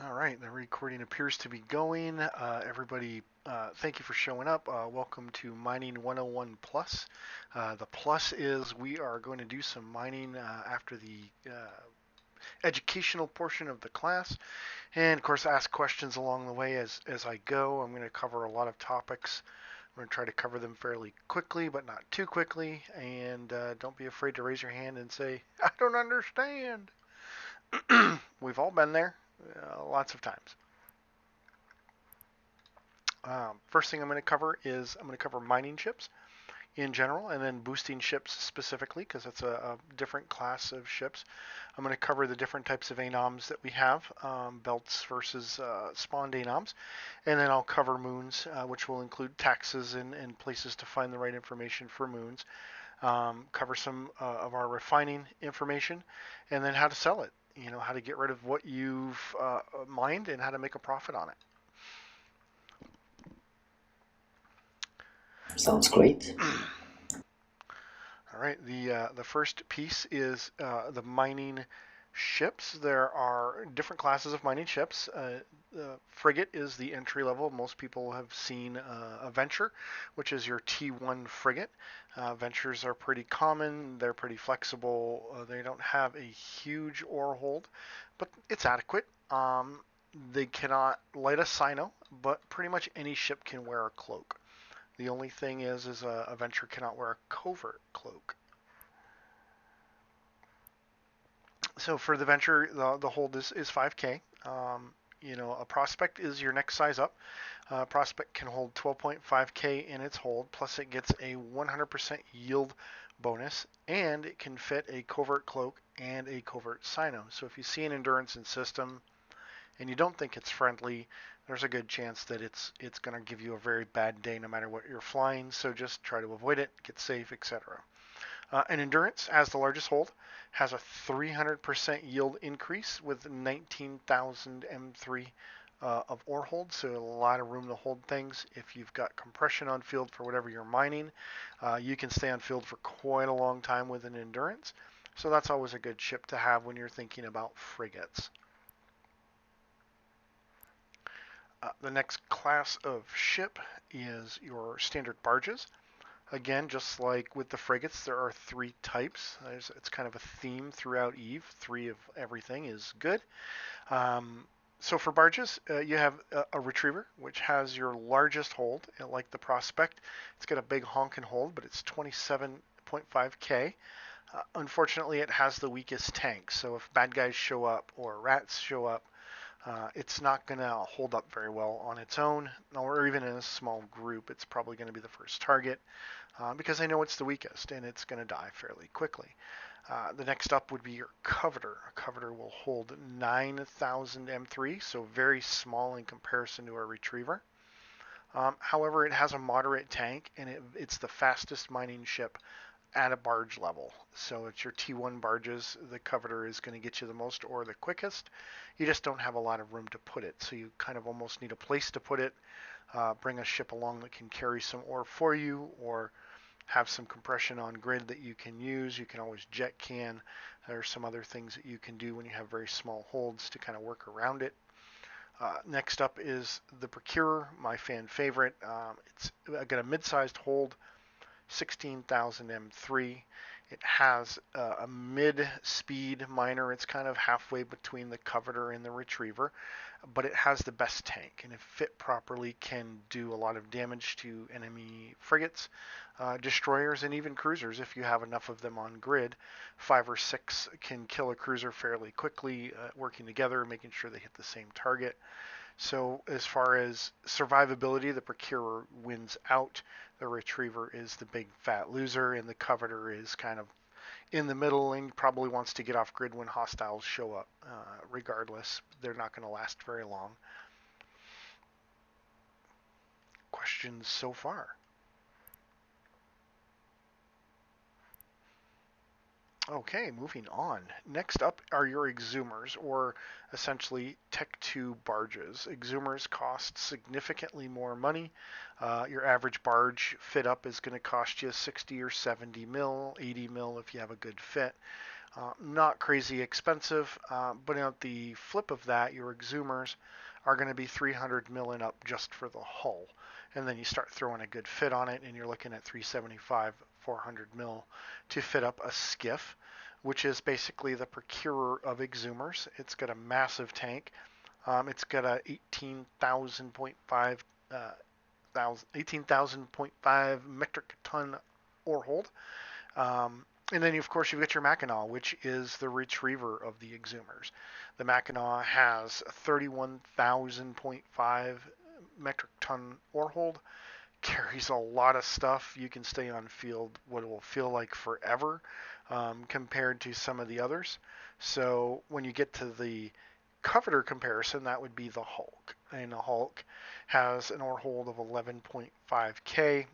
All right, the recording appears to be going. Everybody, thank you for showing up. Welcome to Mining 101 Plus. The plus is we are going to do some mining after the educational portion of the class, and of course, ask questions along the way as I go. I'm going to cover a lot of topics. I'm going to try to cover them fairly quickly, but not too quickly. And don't be afraid to raise your hand and say, I don't understand. We've all been there lots of times. First thing I'm going to cover is I'm going to cover mining ships in general, and then boosting ships specifically, because it's a different class of ships. I'm going to cover the different types of anoms that we have, belts versus spawned anoms, and then I'll cover moons, which will include taxes and places to find the right information for moons. Cover some of our refining information, and then how to sell it. You know, how to get rid of what you've mined and how to make a profit on it. Sounds great. All right, the first piece is the mining ships. There are different classes of mining ships. The frigate is the entry level. Most people have seen a Venture, which is your T1 frigate. Ventures are pretty common. They're pretty flexible. They don't have a huge ore hold, but it's adequate. They cannot light a cyno, but pretty much any ship can wear a cloak. The only thing is a Venture cannot wear a covert cloak. So for the Venture, the hold is 5K. You know, a Prospect is your next size up. Prospect can hold 12.5K in its hold, plus it gets a 100% yield bonus, and it can fit a covert cloak and a covert cyno. So if you see an endurance in system and you don't think it's friendly, there's a good chance that it's going to give you a very bad day no matter what you're flying. So just try to avoid it, get safe, etc. And Endurance, as the largest hold, has a 300% yield increase with 19,000 M3 of ore hold, so a lot of room to hold things. If you've got compression on field for whatever you're mining, you can stay on field for quite a long time with an Endurance. So that's always a good ship to have when you're thinking about frigates. The next class of ship is your standard barges. Again, just like with the frigates, there are three types. It's kind of a theme throughout Eve. Three of everything is good. So for barges, you have a retriever, which has your largest hold, like the Prospect. It's got a big honking hold, but it's 27.5K. Unfortunately, it has the weakest tank. So if bad guys show up or rats show up, it's not going to hold up very well on its own, or even in a small group. It's probably going to be the first target because I know it's the weakest and it's going to die fairly quickly. The next up would be your Coveter. A Coveter will hold 9,000 M3, so very small in comparison to a Retriever. However, it has a moderate tank and it's the fastest mining ship at a barge level. So it's your T1 barges. The Coveter is going to get you the most ore the quickest. You just don't have a lot of room to put it, so you kind of almost need a place to put it. Bring a ship along that can carry some ore for you, or have some compression on grid that you can use. You can always jet can. There are some other things that you can do when you have very small holds to kind of work around it. Next up is the Procurer, my fan favorite. It's got a mid-sized hold, 16,000 M3. It has a mid-speed miner. It's kind of halfway between the Coveter and the Retriever, but it has the best tank, and if fit properly can do a lot of damage to enemy frigates, destroyers, and even cruisers if you have enough of them on grid. 5 or 6 can kill a cruiser fairly quickly, working together, making sure they hit the same target. So as far as survivability, the Procurer wins out. The Retriever is the big fat loser, and the Coveter is kind of in the middle and probably wants to get off grid when hostiles show up. Regardless, they're not going to last very long. Questions so far? Okay, moving on. Next up are your exhumers, or essentially Tech 2 barges. Exhumers cost significantly more money. Your average barge fit up is going to cost you 60 or 70 mil, 80 mil if you have a good fit. Not crazy expensive, but at the flip of that, your exhumers are going to be 300 mil and up just for the hull. And then you start throwing a good fit on it, and you're looking at 375, 400 mil to fit up a skiff, which is basically the procurer of exhumers. It's got a massive tank. It's got a 18,000.5 metric ton ore hold. And then, of course, you've got your Mackinaw, which is the retriever of the exhumers. The Mackinaw has a 31,000.5 metric ton ore hold, carries a lot of stuff. You can stay on field what it will feel like forever compared to some of the others. So when you get to the coveter comparison, that would be the Hulk. And the Hulk has an ore hold of 11.5K.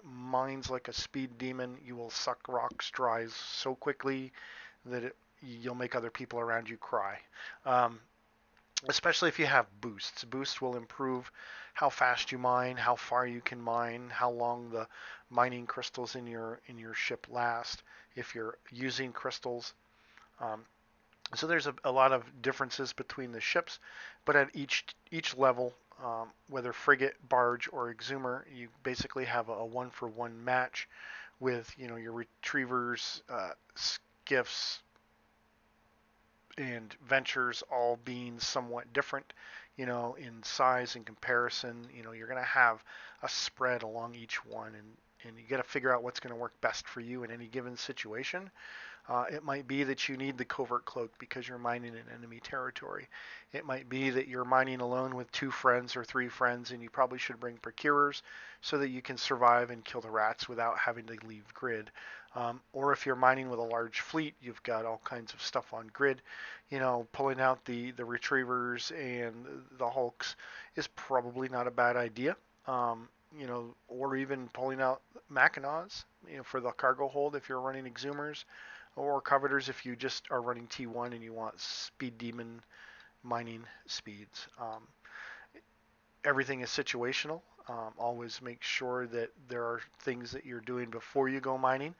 Mines like a speed demon. You will suck rocks dry so quickly that you'll make other people around you cry. Especially if you have boosts. Boost will improve how fast you mine, how far you can mine, how long the mining crystals in your ship last. If you're using crystals, so there's a lot of differences between the ships, but at each level, whether frigate, barge, or exhumer, you basically have a one-for-one match with your retrievers, skiffs, and ventures all being somewhat different, in size and comparison. You're going to have a spread along each one, and you got to figure out what's going to work best for you in any given situation. It might be that you need the covert cloak because you're mining in enemy territory. It might be that you're mining alone with 2 friends or 3 friends, and you probably should bring procurers so that you can survive and kill the rats without having to leave grid. Or if you're mining with a large fleet, you've got all kinds of stuff on grid. Pulling out the retrievers and the hulks is probably not a bad idea. Or even pulling out Mackinaws, for the cargo hold if you're running exhumers, or coveters if you just are running T1 and you want speed demon mining speeds. Everything is situational. Always make sure that there are things that you're doing before you go mining.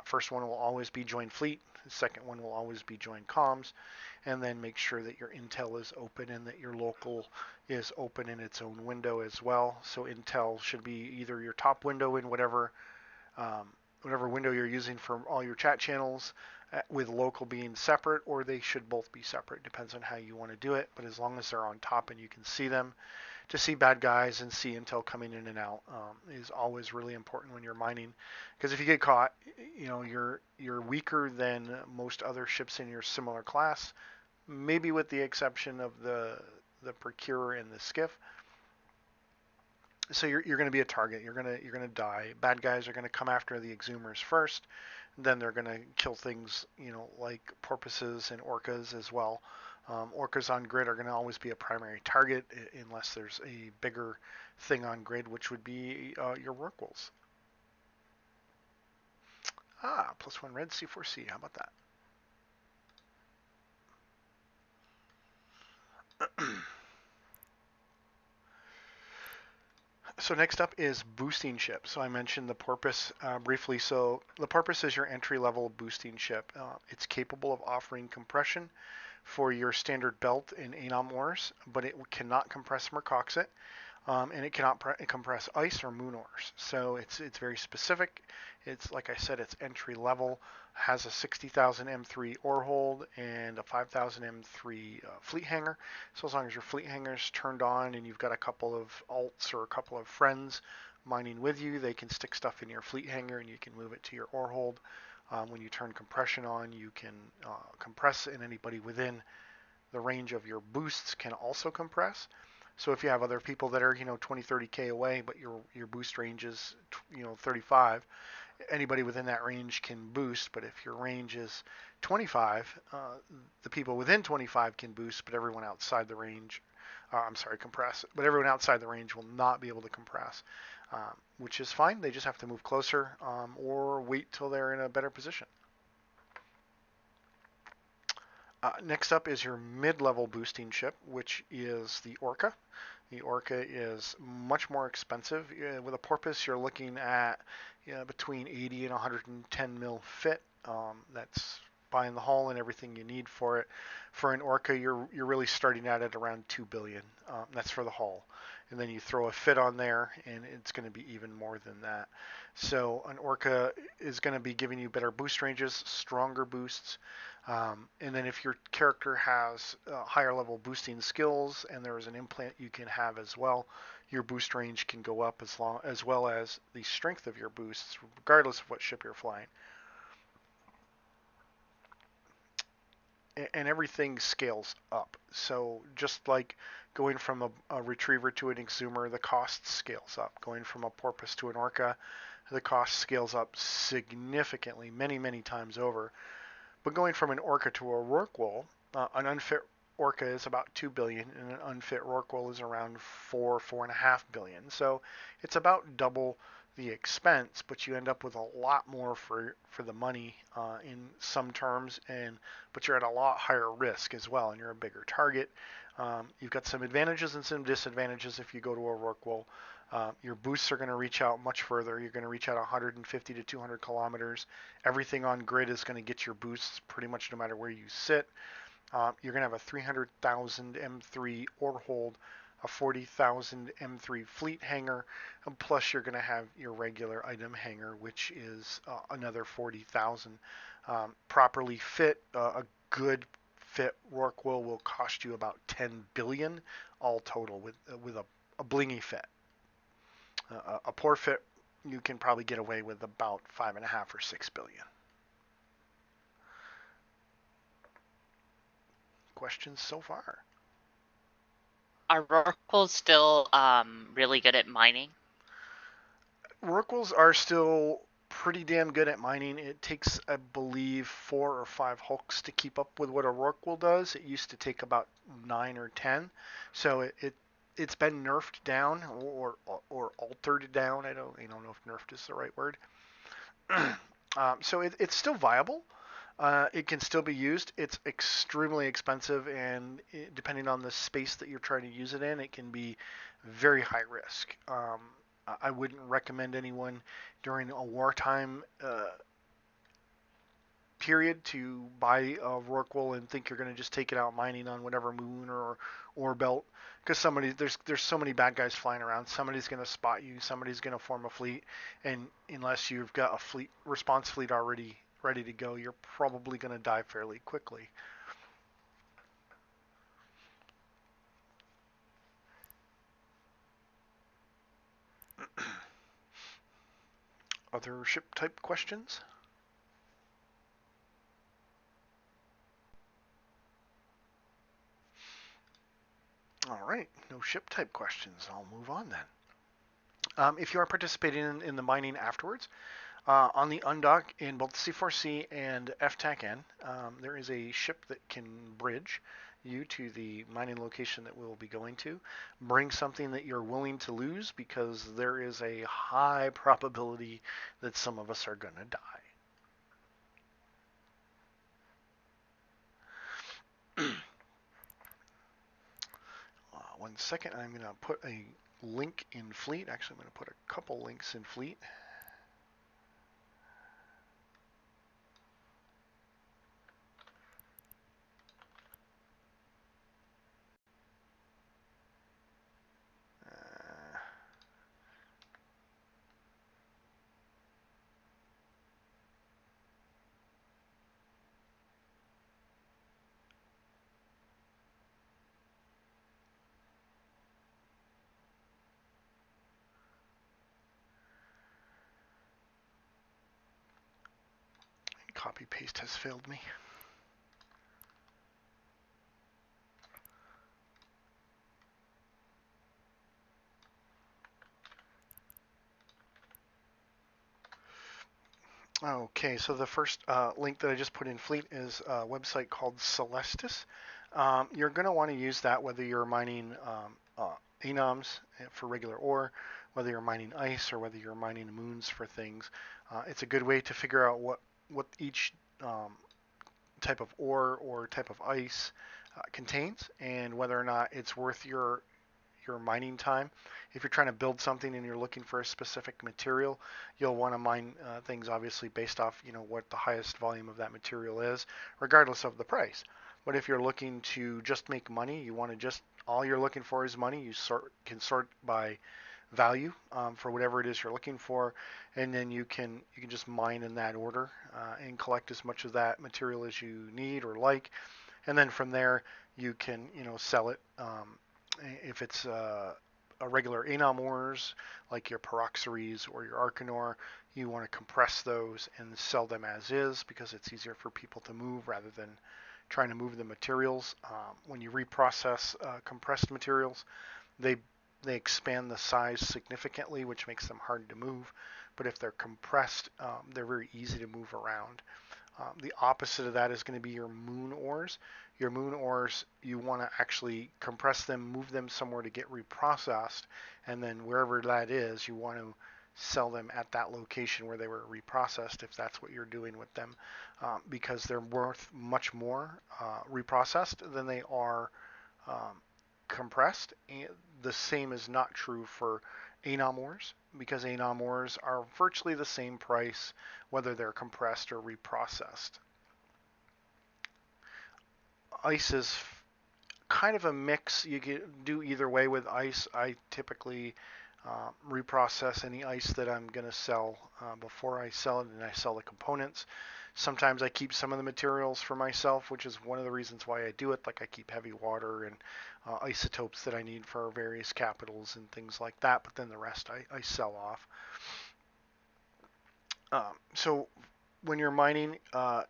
First one will always be join fleet. The second one will always be join comms. And then make sure that your intel is open and that your local is open in its own window as well. So intel should be either your top window in whatever window you're using for all your chat channels, with local being separate, or they should both be separate. Depends on how you want to do it, but as long as they're on top and you can see them, to see bad guys and see intel coming in and out is always really important when you're mining, because if you get caught, you're weaker than most other ships in your similar class, maybe with the exception of the procurer and the skiff. So you're going to be a target. You're going to die. Bad guys are going to come after the exhumers first. Then they're going to kill things, like porpoises and orcas as well. Orcas on grid are going to always be a primary target unless there's a bigger thing on grid, which would be your rorquals. +1 red C4C. How about that? So next up is boosting ship. So I mentioned the Porpoise briefly. So the Porpoise is your entry-level boosting ship. It's capable of offering compression for your standard belt in Anom ores, but it cannot compress mercoxite, and it cannot compress ice or moon ores. So it's very specific. It's, like I said, it's entry level. Has a 60,000 M3 ore hold and a 5,000 M3 fleet hanger. So as long as your fleet hanger's turned on and you've got a couple of alts or a couple of friends mining with you, they can stick stuff in your fleet hanger and you can move it to your ore hold. When you turn compression on, you can compress, and anybody within the range of your boosts can also compress. So if you have other people that are 20, 30K away, but your boost range is 35, anybody within that range can boost. But if your range is 25, the people within 25 can boost, but everyone outside the range, compress. But everyone outside the range will not be able to compress, which is fine. They just have to move closer or wait till they're in a better position. Next up is your mid-level boosting ship, which is the Orca. The Orca is much more expensive. With a porpoise, you're looking at between 80 and 110 mil fit. That's buying the hull and everything you need for it. For an Orca, you're really starting out at around 2 billion. That's for the hull, and then you throw a fit on there, and it's going to be even more than that. So an Orca is going to be giving you better boost ranges, stronger boosts. And then if your character has higher level boosting skills and there is an implant you can have as well, your boost range can go up as well as the strength of your boosts, regardless of what ship you're flying. And everything scales up. So just like going from a retriever to an exhumer, the cost scales up. Going from a porpoise to an orca, the cost scales up significantly, many, many times over. But going from an orca to a rorqual, an unfit orca is about 2 billion, and an unfit rorqual is around 4.5 billion. So it's about double the expense, but you end up with a lot more for the money in some terms, but you're at a lot higher risk as well, and you're a bigger target. You've got some advantages and some disadvantages if you go to a rorqual. Your boosts are going to reach out much further. You're going to reach out 150 to 200 kilometers. Everything on grid is going to get your boosts pretty much no matter where you sit. You're going to have a 300,000 M3 ore hold, a 40,000 M3 fleet hangar, and plus you're going to have your regular item hangar, which is another 40,000. Properly fit, a good fit Rorqual will cost you about 10 billion all total with a blingy fit. A poor fit, you can probably get away with about 5.5 or 6 billion. Questions so far? Are Rorquals still really good at mining? Rorquals are still pretty damn good at mining. It takes, I believe, 4 or 5 hulks to keep up with what a Rorqual does. It used to take about 9 or 10. So it's been nerfed down or altered down. I don't know if nerfed is the right word. So it's still viable. It can still be used. It's extremely expensive, and depending on the space that you're trying to use it in, it can be very high risk. I wouldn't recommend anyone during a wartime period to buy a Rorqual and think you're going to just take it out mining on whatever moon or belt, because there's so many bad guys flying around. Somebody's going to spot you. Somebody's going to form a fleet, and unless you've got a response fleet already ready to go, you're probably going to die fairly quickly. Other ship type questions? All right, no ship type questions. I'll move on then. If you are participating in the mining afterwards, on the undock in both C4C and FTAC-N, there is a ship that can bridge you to the mining location that we'll be going to. Bring something that you're willing to lose, because there is a high probability that some of us are going to die. 1 second, I'm going to put a link in Fleet. Actually, I'm going to put a couple links in Fleet. Copy paste has failed me. Okay, so the first link that I just put in Fleet is a website called Celestis. You're going to want to use that whether you're mining anoms for regular ore, whether you're mining ice, or whether you're mining moons for things. It's a good way to figure out what each type of ore or type of ice contains, and whether or not it's worth your mining time. If you're trying to build something and you're looking for a specific material, you'll want to mine things obviously based off what the highest volume of that material is, regardless of the price. But if you're looking to just make money, you want to just all you're looking for is money. You can sort by value for whatever it is you're looking for, and then you can just mine in that order and collect as much of that material as you need or like, and then from there you can sell it. If it's a regular anom ores like your peroxeries or your arcanor, you want to compress those and sell them as is because it's easier for people to move rather than trying to move the materials. When you reprocess compressed materials, they they expand the size significantly, which makes them hard to move. But if they're compressed, they're very easy to move around. The opposite of that is going to be your moon ores. Your moon ores, you want to actually compress them, move them somewhere to get reprocessed, and then wherever that is, you want to sell them at that location where they were reprocessed if that's what you're doing with them, because they're worth much more reprocessed than they are um, compressed. And the same is not true for anom ores because anom ores are virtually the same price whether they're compressed or reprocessed. Ice is kind of a mix. You can do either way with ice. I typically reprocess any ice that I'm going to sell before I sell it, and I sell the components. Sometimes I keep some of the materials for myself, which is one of the reasons why I do it. Like I keep heavy water and isotopes that I need for various capitals and things like that, but then the rest I sell off. So when you're mining,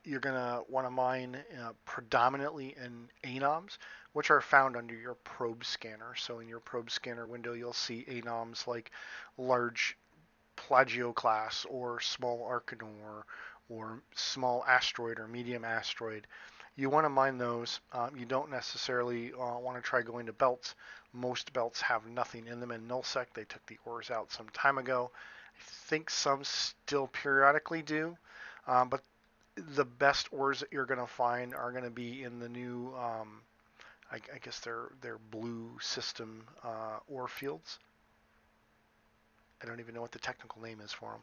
you're going to want to mine predominantly in anoms, which are found under your probe scanner. So in your probe scanner window, you'll see anoms like large plagioclase or small arcanor or small asteroid or medium asteroid. You want to mine those. You don't necessarily want to try going to belts. Most belts have nothing in them in nullsec. They took the ores out some time ago. I think some still periodically do, but the best ores that you're going to find are going to be in the new, I guess they're blue system ore fields. I don't even know what the technical name is for them.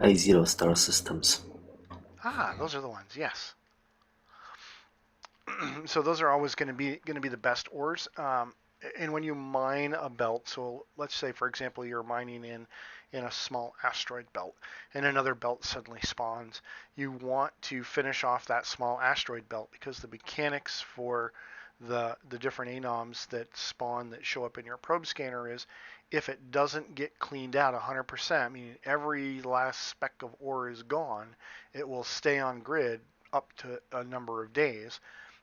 I0 star systems. Ah, those are the ones. Yes. So those are always going to be the best ores. And when you mine a belt, so let's say for example you're mining in a small asteroid belt, and another belt suddenly spawns, you want to finish off that small asteroid belt because the mechanics for the different anoms that spawn that show up in your probe scanner is if it doesn't get cleaned out 100%, meaning every last speck of ore is gone, it will stay on grid up to a number of days,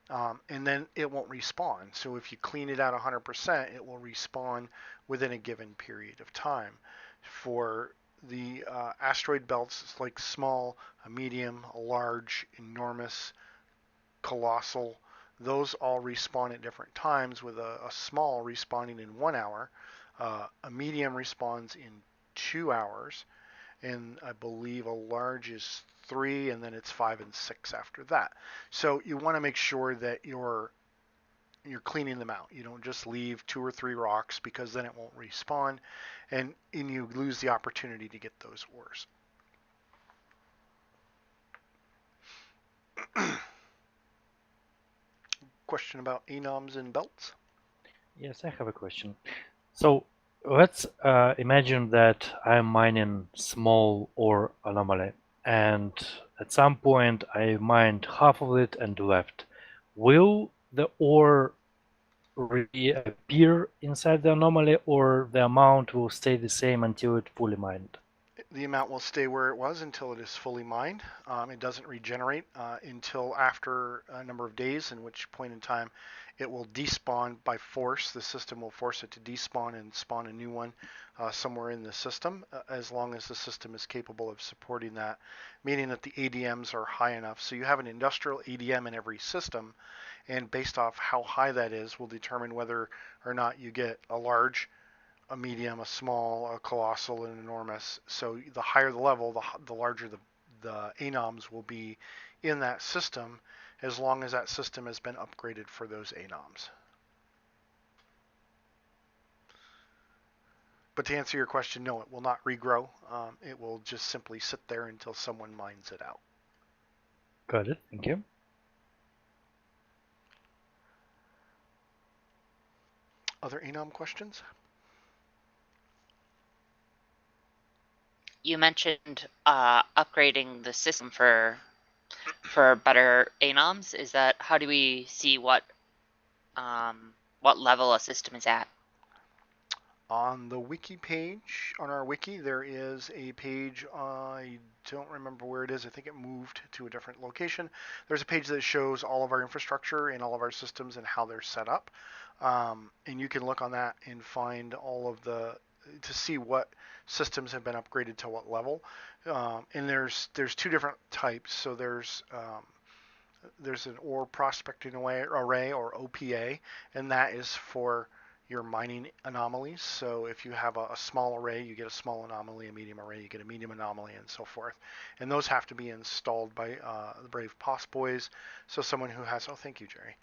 and then it won't respawn. So if you clean it out 100%, it will respawn within a given period of time. For the asteroid belts, it's like small, a medium, a large, enormous, colossal. Those all respawn at different times, with a small respawning in 1 hour. A medium respawns in 2 hours, and I believe a large is 3, and then it's 5 and 6 after that. So you want to make sure that you're cleaning them out. You don't just leave 2 or 3 rocks because then it won't respawn, and you lose the opportunity to get those ores. Question about anoms and belts? Yes, I have a question. So let's imagine that I'm mining small ore anomaly, and at some point I mined half of it and left. Will the ore reappear inside the anomaly, or the amount will stay the same until it fully mined? The amount will stay where it was until it is fully mined. It doesn't regenerate until after a number of days, in which point in time it will despawn by force. The system will force it to despawn and spawn a new one somewhere in the system, as long as the system is capable of supporting that, meaning that the ADMs are high enough. So you have an industrial ADM in every system, and based off how high that is will determine whether or not you get a large, a medium, a small, a colossal, and enormous. So the higher the level, the larger the anoms will be in that system as long as that system has been upgraded for those anoms. But to answer your question, no, it will not regrow. It will just simply sit there until someone mines it out. Got it. Thank you. Other anom questions? You mentioned upgrading the system for better anoms. Is that, how do we see what level a system is at? On the wiki page, on our wiki, there is a page, I don't remember where it is, I think it moved to a different location. There's a page that shows all of our infrastructure and all of our systems and how they're set up. And you can look on that and find all of to see what systems have been upgraded to what level. And there's two different types. So there's an ore prospecting array, or OPA, and that is for your mining anomalies. So if you have a small array, you get a small anomaly, a medium array, you get a medium anomaly, and so forth. And those have to be installed by the brave Poss boys. So someone who has, oh, thank you, Jerry.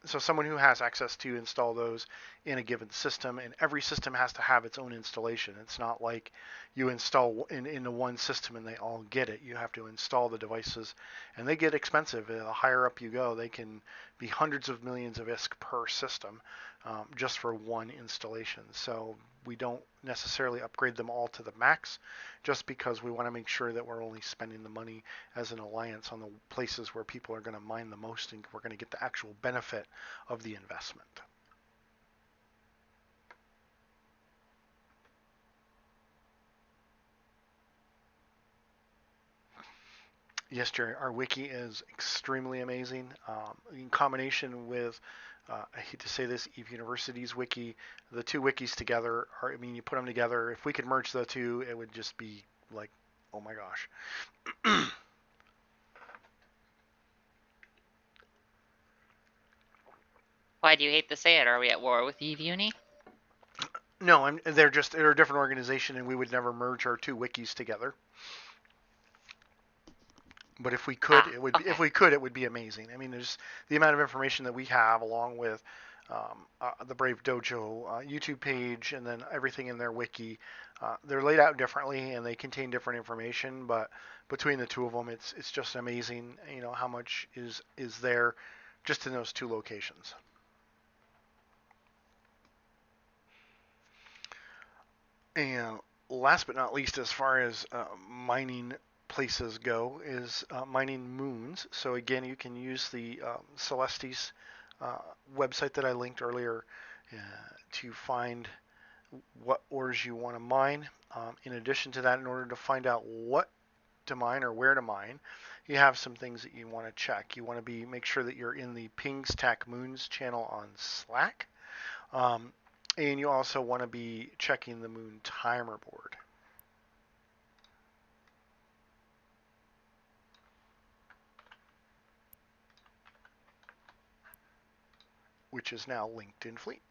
So someone who has access to install those in a given system, and every system has to have its own installation. It's not like you install into one system and they all get it. You have to install the devices, and they get expensive. The higher up you go, they can be hundreds of millions of ISK per system, just for one installation. So we don't necessarily upgrade them all to the max, just because we want to make sure that we're only spending the money as an alliance on the places where people are going to mine the most, and we're going to get the actual benefit of the investment. Yes, Jerry, our wiki is extremely amazing. In combination with, I hate to say this, Eve University's wiki, the two wikis together are, I mean, you put them together, if we could merge the two, it would just be like, oh my gosh. Why do you hate to say it? Are we at war with Eve Uni? No, they're a different organization, and we would never merge our two wikis together. But if we could, it would okay. be, if we could, it would be amazing. I mean, there's the amount of information that we have, along with the Brave Dojo YouTube page, and then everything in their wiki. They're laid out differently, and they contain different information. But between the two of them, it's just amazing. You know how much is there, just in those two locations. And last but not least, as far as mining places go, is mining moons. So again, you can use the Celestis website that I linked earlier to find what ores you want to mine. In addition to that, in order to find out what to mine or where to mine, you have some things that you want to check. You want to make sure that you're in the Pings Tac Moons channel on Slack. And you also want to be checking the moon timer board, which is now linked in Fleet.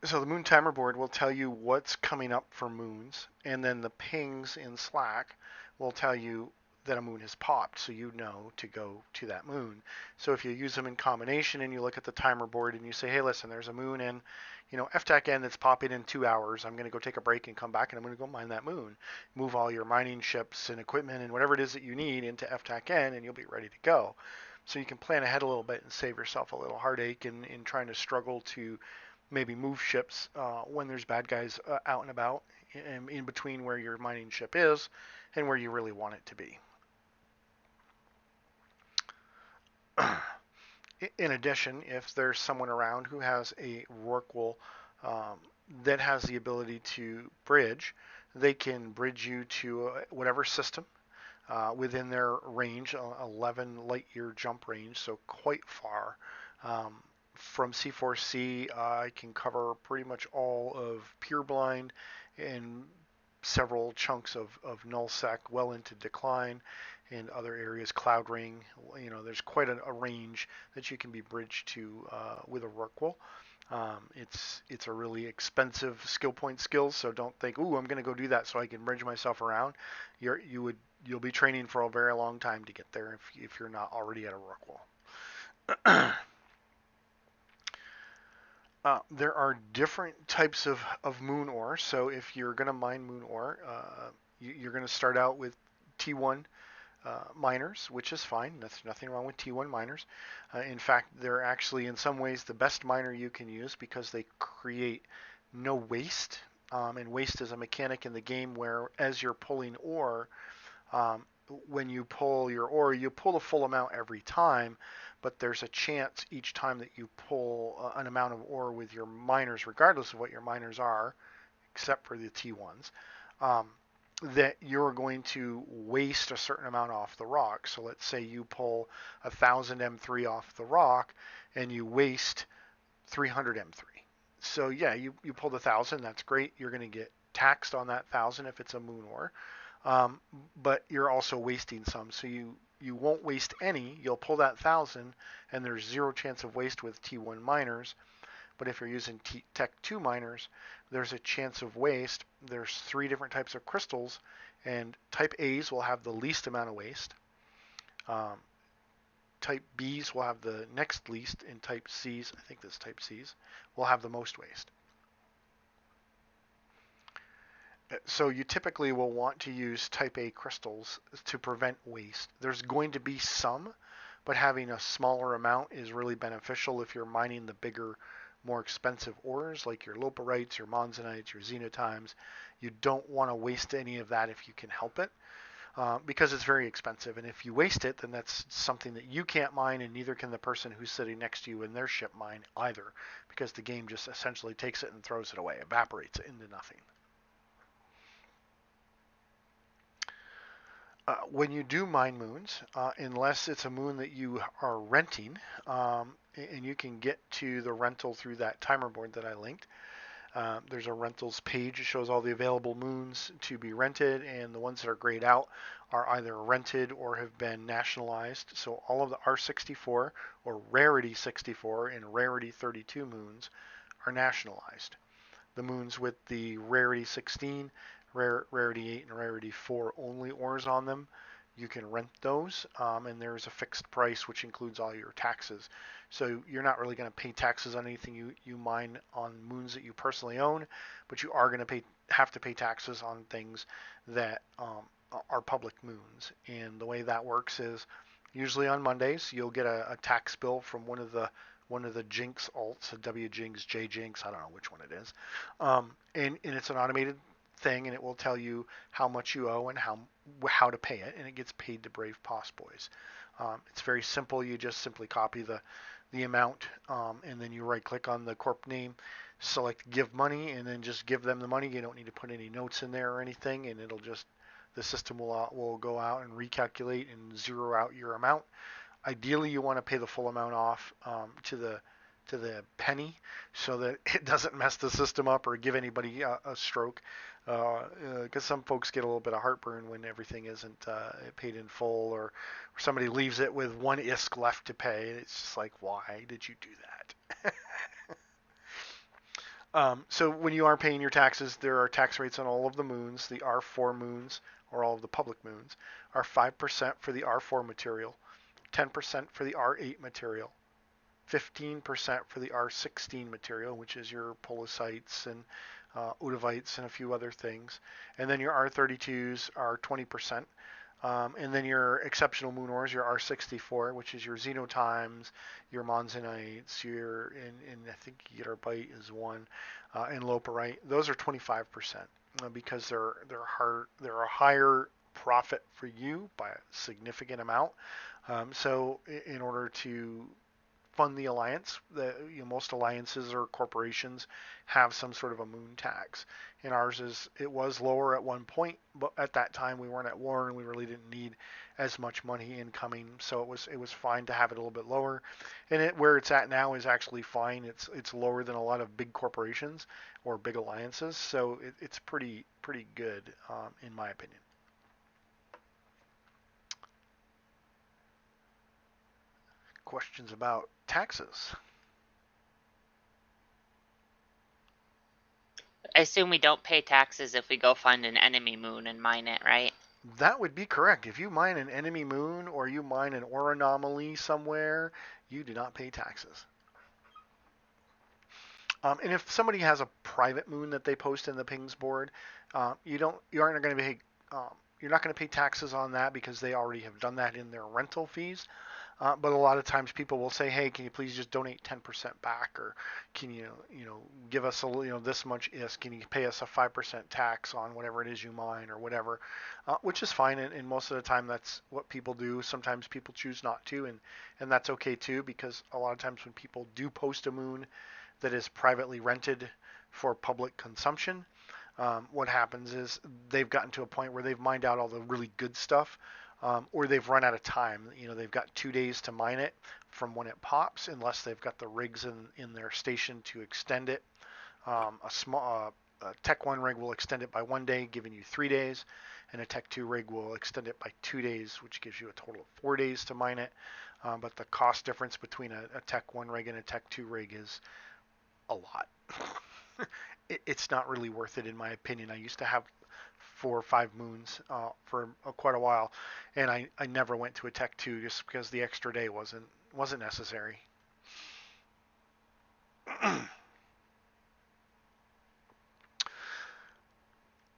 So the moon timer board will tell you what's coming up for moons, and then the pings in Slack will tell you that a moon has popped, so you know to go to that moon. So if you use them in combination and you look at the timer board and you say, hey, listen, there's a moon in, FTAC-N that's popping in 2 hours. I'm going to go take a break and come back, and I'm going to go mine that moon. Move all your mining ships and equipment and whatever it is that you need into FTAC-N, and you'll be ready to go. So you can plan ahead a little bit and save yourself a little heartache in trying to struggle to maybe move ships when there's bad guys out and about, in between where your mining ship is and where you really want it to be. In addition, if there's someone around who has a Rorqual that has the ability to bridge, they can bridge you to whatever system within their range, 11 light year jump range, so quite far. From C4C, I can cover pretty much all of Pureblind and several chunks of nullsec well into decline, and other areas, Cloud Ring. There's quite a range that you can be bridged to with a Rorqual. It's a really expensive skill point skill, so don't think, ooh, I'm going to go do that so I can bridge myself around. You'll be training for a very long time to get there if you're not already at a rock wall. There are different types of moon ore. So if you're going to mine moon ore, you're going to start out with T1 miners, which is fine. That's nothing wrong with T1 miners. In fact, they're actually in some ways the best miner you can use because they create no waste. And waste is a mechanic in the game where as you're pulling ore, um, when you pull your ore, you pull the full amount every time, but there's a chance each time that you pull an amount of ore with your miners, regardless of what your miners are, except for the T1s, um, that you're going to waste a certain amount off the rock. So let's say you pull 1,000 M3 off the rock and you waste 300 M3. So yeah, you pulled 1,000, that's great. You're going to get taxed on that 1,000 if it's a moon ore. Um, but you're also wasting some. So you won't waste any. You'll pull that 1,000 and there's zero chance of waste with T1 miners. But if you're using Tech 2 miners, there's a chance of waste. There's 3 different types of crystals, and type A's will have the least amount of waste. Um, type B's will have the next least, and type C's, I think this type C's, will have the most waste. So you typically will want to use type A crystals to prevent waste. There's going to be some, but having a smaller amount is really beneficial if you're mining the bigger, more expensive ores like your loperites, your monzonites, your xenotimes. You don't want to waste any of that if you can help it, because it's very expensive. And if you waste it, then that's something that you can't mine, and neither can the person who's sitting next to you in their ship mine either, because the game just essentially takes it and throws it away, evaporates it into nothing. When you do mine moons, unless it's a moon that you are renting, and you can get to the rental through that timer board that I linked, there's a rentals page. It shows all the available moons to be rented, and the ones that are grayed out are either rented or have been nationalized. So all of the R64 or Rarity 64 and Rarity 32 moons are nationalized. The moons with the Rarity 16, Rarity 8, and Rarity 4 only ores on them, you can rent those, and there's a fixed price which includes all your taxes. So you're not really going to pay taxes on anything you mine on moons that you personally own, but you are going to have to pay taxes on things that are public moons. And the way that works is usually on Mondays you'll get a tax bill from one of the Jinx alts, a W Jinx, J Jinx, I don't know which one it is, and it's an automated thing, and it will tell you how much you owe and how to pay it, and it gets paid to Brave Post Boys. It's very simple. You just simply copy the amount, and then you right click on the corp name, select give money, and then just give them the money. You don't need to put any notes in there or anything, and the system will go out and recalculate and zero out your amount. Ideally, you want to pay the full amount off to the penny so that it doesn't mess the system up or give anybody a stroke. Because some folks get a little bit of heartburn when everything isn't paid in full, or somebody leaves it with one ISK left to pay. It's just like, why did you do that? So when you are paying your taxes, there are tax rates on all of the moons. The R4 moons, or all of the public moons, are 5% for the R4 material, 10% for the R8 material, 15% for the R16 material, which is your policites and udavites and a few other things. And then your R32s are 20%. And then your exceptional moon ores, your R64, which is your xenotimes, your monzonites, and I think ytterbite is one, and loperite. Those are 25% because they're a higher profit for you by a significant amount. So in order to fund the alliance, most alliances or corporations have some sort of a moon tax. And it was lower at one point, but at that time we weren't at war and we really didn't need as much money incoming, so it was fine to have it a little bit lower. And where it's at now is actually fine. It's lower than a lot of big corporations or big alliances, so it's pretty good in my opinion. Questions about taxes? I assume we don't pay taxes if we go find an enemy moon and mine it, right? That would be correct. If you mine an enemy moon or you mine an ore anomaly somewhere, you do not pay taxes. And if somebody has a private moon that they post in the pings board, you aren't going to pay you're not going to pay taxes on that because they already have done that in their rental fees. But a lot of times people will say, "Hey, can you please just donate 10% back, or can you give us this much is? Can you pay us a 5% tax on whatever it is you mine or whatever?" Which is fine, and most of the time that's what people do. Sometimes people choose not to, and that's okay too, because a lot of times when people do post a moon that is privately rented for public consumption, what happens is they've gotten to a point where they've mined out all the really good stuff, or they've run out of time. They've got 2 days to mine it from when it pops, unless they've got the rigs in their station to extend it. A Tech 1 rig will extend it by 1 day, giving you 3 days, and a Tech 2 rig will extend it by 2 days, which gives you a total of 4 days to mine it. But the cost difference between a Tech 1 rig and a Tech 2 rig is a lot. It's not really worth it in my opinion. I used to have 4 or 5 moons for quite a while, and I never went to a Tech 2 just because the extra day wasn't necessary.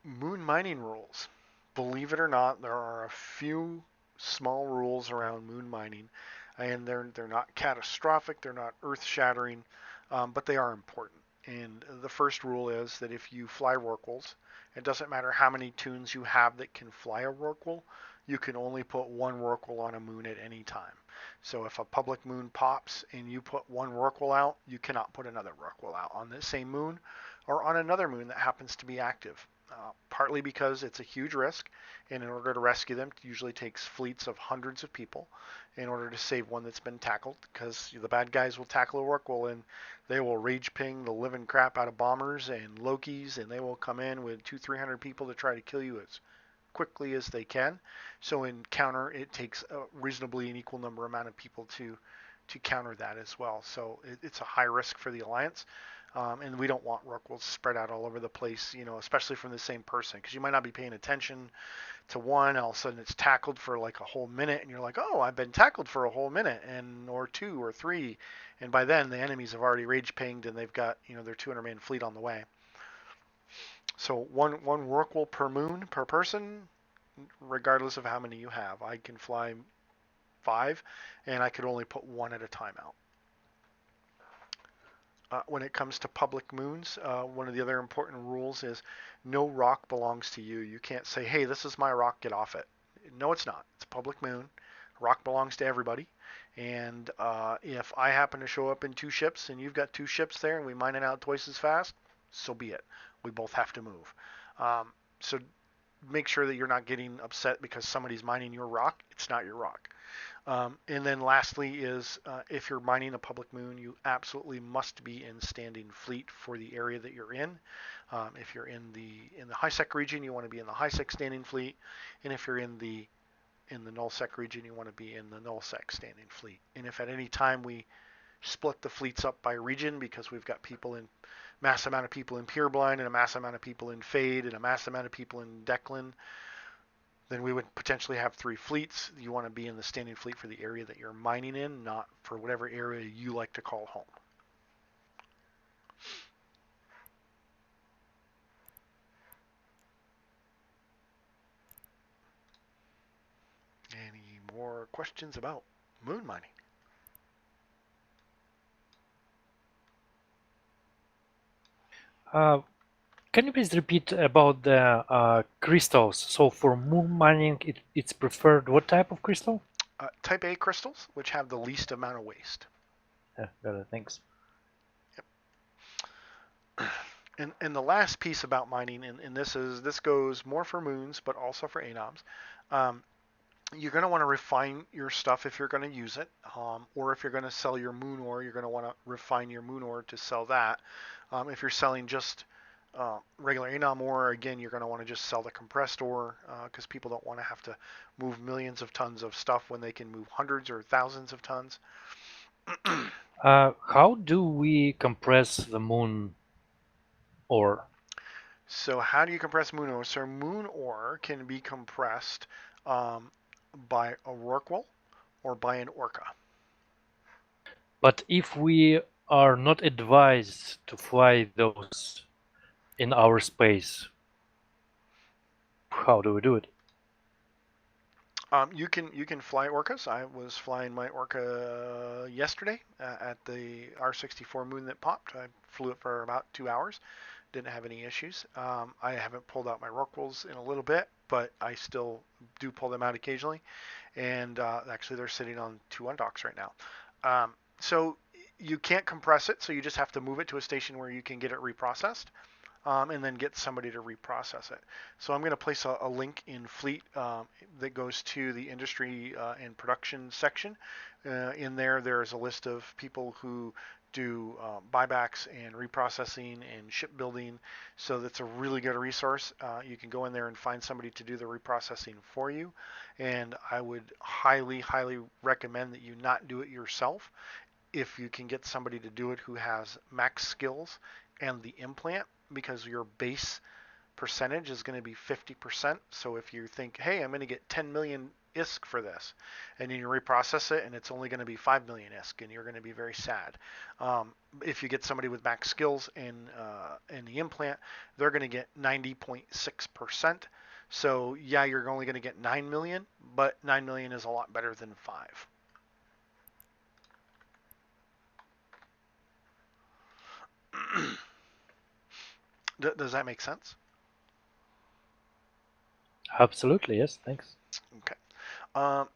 Moon mining rules. Believe it or not, there are a few small rules around moon mining, and they're not catastrophic, they're not earth-shattering, but they are important. And the first rule is that if you fly Rorquals, it doesn't matter how many toons you have that can fly a Rorqual, you can only put one Rorqual on a moon at any time. So if a public moon pops and you put one Rorqual out, you cannot put another Rorqual out on the same moon or on another moon that happens to be active. Partly because it's a huge risk, and in order to rescue them, it usually takes fleets of hundreds of people in order to save one that's been tackled, because the bad guys will tackle a Rorqual and they will rage ping the living crap out of bombers and Lokis, and they will come in with 200-300 people to try to kill you as quickly as they can. So in counter, it takes a reasonably an equal number amount of people to counter that as well. So it's a high risk for the Alliance. And we don't want Rorquals spread out all over the place, especially from the same person, because you might not be paying attention to one, and all of a sudden it's tackled for like a whole minute, and you're like, oh, I've been tackled for a whole minute, or 2 or 3, and by then the enemies have already rage pinged, and they've got their 200-man fleet on the way. So one Rorqual per moon per person, regardless of how many you have. I can fly 5, and I could only put one at a time out. When it comes to public moons, one of the other important rules is no rock belongs to you. You can't say, hey, this is my rock, get off it. No, it's not. It's a public moon. Rock belongs to everybody. And if I happen to show up in 2 ships and you've got 2 ships there and we mine it out twice as fast, so be it. We both have to move. So make sure that you're not getting upset because somebody's mining your rock. It's not your rock. And then lastly is if you're mining a public moon, you absolutely must be in standing fleet for the area that you're in. If you're in the high sec region, you want to be in the high sec standing fleet, and if you're in the null sec region, you want to be in the null sec standing fleet. And if at any time we split the fleets up by region because we've got mass amount of people in Pureblind and a mass amount of people in Fade and a mass amount of people in Declan, then we would potentially have 3 fleets. You want to be in the standing fleet for the area that you're mining in, not for whatever area you like to call home. Any more questions about moon mining? Can you please repeat about the crystals? So for moon mining, it's preferred what type of crystal? Type A crystals, which have the least amount of waste. Yeah, got it. Thanks. Yep. And the last piece about mining, and this goes more for moons, but also for anoms. You're going to want to refine your stuff if you're going to use it, or if you're going to sell your moon ore, you're going to want to refine your moon ore to sell that. If you're selling just regular anom ore, again, you're going to want to just sell the compressed ore because people don't want to have to move millions of tons of stuff when they can move hundreds or thousands of tons. How do we compress the moon ore? So how do you compress moon ore? So moon ore can be compressed by a rorqual or by an orca. But if we are not advised to fly those in our space, how do we do it? You can fly orcas. I was flying my orca yesterday at the R64 moon that popped. I flew it for about 2 hours. Didn't have any issues. I haven't pulled out my rorquals in a little bit, but I still do pull them out occasionally. And actually, they're sitting on 2 undocks right now. So you can't compress it, so you just have to move it to a station where you can get it reprocessed. And then get somebody to reprocess it. So I'm going to place a link in Fleet that goes to the industry and production section. In there, there's a list of people who do buybacks and reprocessing and shipbuilding. So that's a really good resource. You can go in there and find somebody to do the reprocessing for you. And I would highly, highly recommend that you not do it yourself. If you can get somebody to do it who has max skills and the implant, because your base percentage is going to be 50%. So if you think, hey, I'm going to get 10 million ISK for this, and then you reprocess it and it's only going to be 5 million ISK, and you're going to be very sad. If you get somebody with max skills in the implant, they're going to get 90.6%. So yeah, you're only going to get 9 million, but 9 million is a lot better than 5. Does that make sense? Absolutely, yes, thanks. Okay.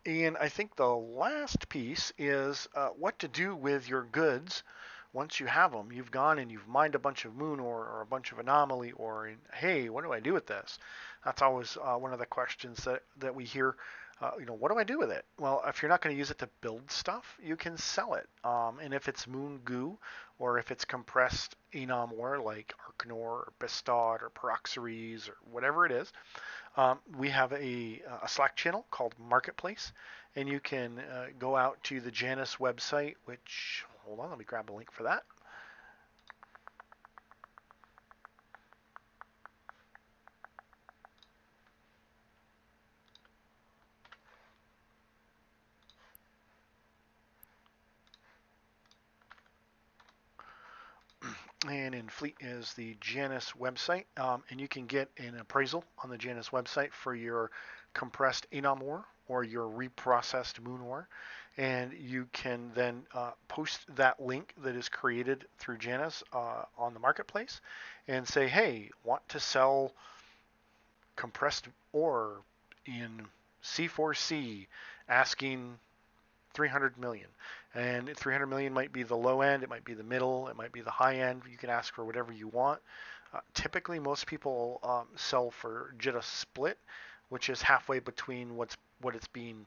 And I think the last piece is what to do with your goods once you have them. You've gone and you've mined a bunch of moon or a bunch of anomaly, or hey, what do I do with this? That's always one of the questions that we hear. What do I do with it? Well, if you're not going to use it to build stuff, you can sell it. And if it's moon goo, or if it's compressed enam ore like Arcanor or Bestad or Peroxeres or whatever it is, we have a Slack channel called Marketplace, and you can go out to the Janus website, which, hold on, let me grab a link for that. And in Fleet is the Janus website, and you can get an appraisal on the Janus website for your compressed enam ore or your reprocessed moon ore, and you can then post that link that is created through Janus on the marketplace, and say, hey, want to sell compressed ore in C4C, asking 300 million. And 300 million might be the low end, it might be the middle, it might be the high end. You can ask for whatever you want. Typically, most people sell for JITA split, which is halfway between what it's being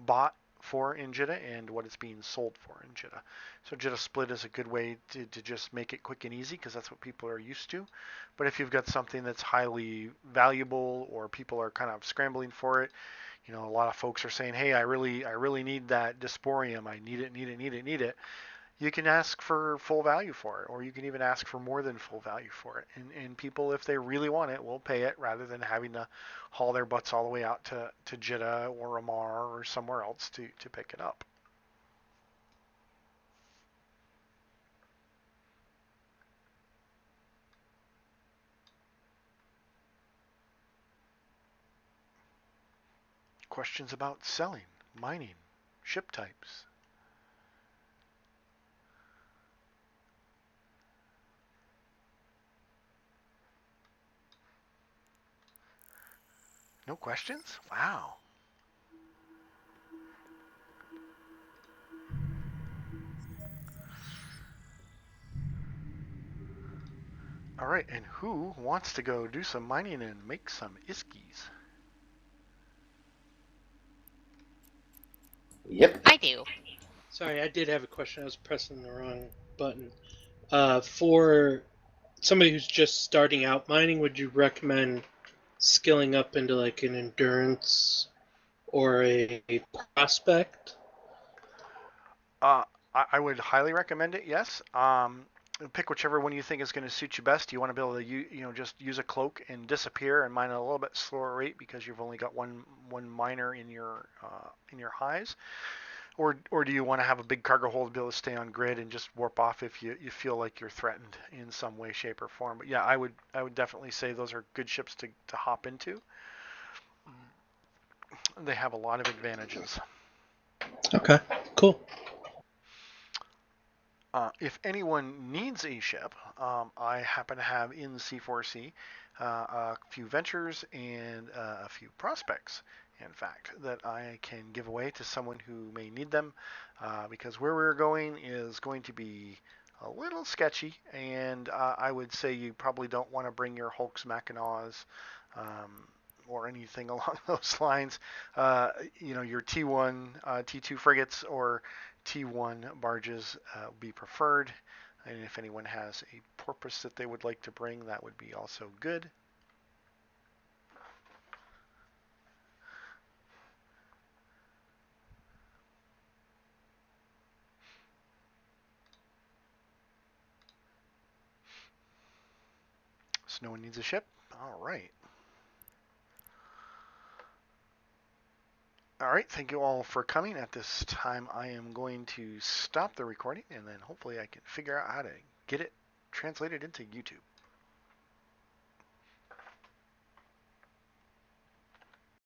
bought for in JITA and what it's being sold for in JITA. So JITA split is a good way to just make it quick and easy, because that's what people are used to. But if you've got something that's highly valuable, or people are kind of scrambling for it, a lot of folks are saying, hey, I really need that dysporium. I need it. You can ask for full value for it, or you can even ask for more than full value for it. And people, if they really want it, will pay it, rather than having to haul their butts all the way out to JITA or Amar or somewhere else to pick it up. Questions about selling, mining, ship types? No questions? Wow. All right, and who wants to go do some mining and make some iskies? Yep. I do. Sorry, I did have a question. I was pressing the wrong button. For somebody who's just starting out mining, would you recommend skilling up into like an endurance or a prospect? Uh, I would highly recommend it. Yes. pick whichever one you think is going to suit you best. You want to be able to just use a cloak and disappear and mine at a little bit slower rate because you've only got one miner in your highs, or do you want to have a big cargo hold to be able to stay on grid and just warp off if you feel like you're threatened in some way, shape, or form? But yeah, I would definitely say those are good ships to hop into. They have a lot of advantages. Okay, cool. If anyone needs a ship, I happen to have in the C4C a few ventures and a few prospects, in fact, that I can give away to someone who may need them, because where we're going is going to be a little sketchy, and I would say you probably don't want to bring your Hulks, Mackinaws, or anything along those lines. Your T1, T2 frigates or T1 barges be preferred. And if anyone has a porpoise that they would like to bring, that would be also good. So no one needs a ship? All right. All right, thank you all for coming. At this time, I am going to stop the recording, and then hopefully I can figure out how to get it translated into YouTube.